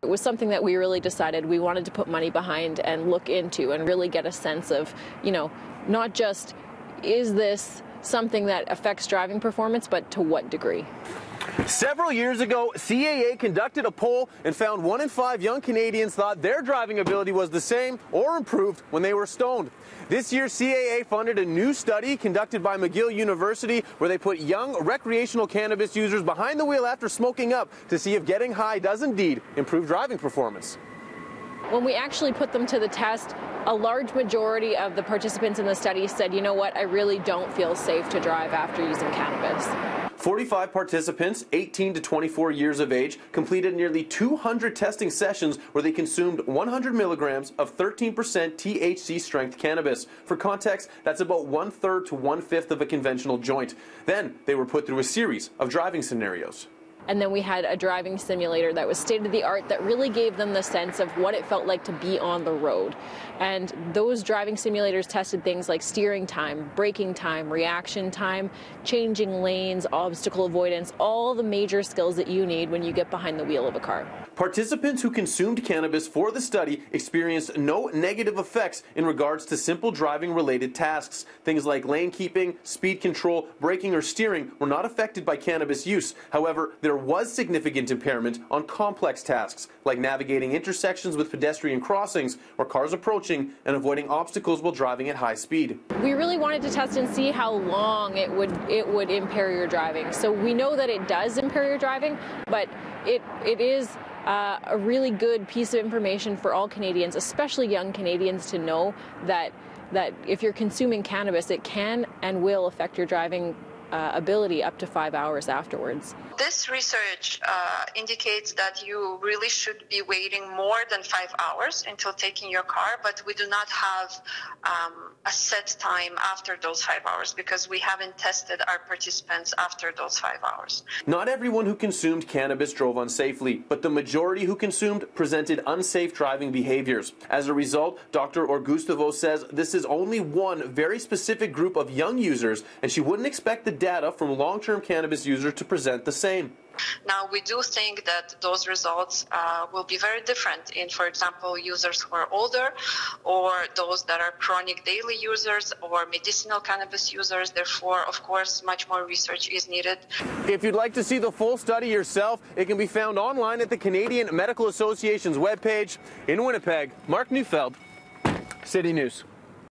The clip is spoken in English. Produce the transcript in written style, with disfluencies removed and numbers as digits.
It was something that we really decided we wanted to put money behind and look into and really get a sense of, not just is this something that affects driving performance, but to what degree. Several years ago, CAA conducted a poll and found 1 in 5 young Canadians thought their driving ability was the same or improved when they were stoned. This year, CAA funded a new study conducted by McGill University where they put young recreational cannabis users behind the wheel after smoking up to see if getting high does indeed improve driving performance. When we actually put them to the test, a large majority of the participants in the study said, you know what, I really don't feel safe to drive after using cannabis. 45 participants, 18 to 24 years of age, completed nearly 200 testing sessions where they consumed 100 milligrams of 13% THC strength cannabis. For context, that's about 1/3 to 1/5 of a conventional joint. Then they were put through a series of driving scenarios. And then we had a driving simulator that was state-of-the-art that really gave them the sense of what it felt like to be on the road. And those driving simulators tested things like steering time, braking time, reaction time, changing lanes, obstacle avoidance, all the major skills that you need when you get behind the wheel of a car. Participants who consumed cannabis for the study experienced no negative effects in regards to simple driving-related tasks. Things like lane keeping, speed control, braking, or steering were not affected by cannabis use. However, there was significant impairment on complex tasks, like navigating intersections with pedestrian crossings or cars approaching and avoiding obstacles while driving at high speed. We really wanted to test and see how long it would impair your driving. So we know that it does impair your driving, but it is a really good piece of information for all Canadians, especially young Canadians, to know that if you're consuming cannabis, it can and will affect your driving ability up to 5 hours afterwards. This research indicates that you really should be waiting more than 5 hours until taking your car, but we do not have a set time after those 5 hours because we haven't tested our participants after those 5 hours. Not everyone who consumed cannabis drove unsafely, but the majority who consumed presented unsafe driving behaviors. As a result, Dr. Orgustavo says this is only one very specific group of young users, and she wouldn't expect the data from long-term cannabis users to present the same. Now, we do think that those results will be very different in, for example, users who are older or those that are chronic daily users or medicinal cannabis users. Therefore, of course, much more research is needed. If you'd like to see the full study yourself, it can be found online at the Canadian Medical Association's webpage. In Winnipeg, Mark Neufeld, City News.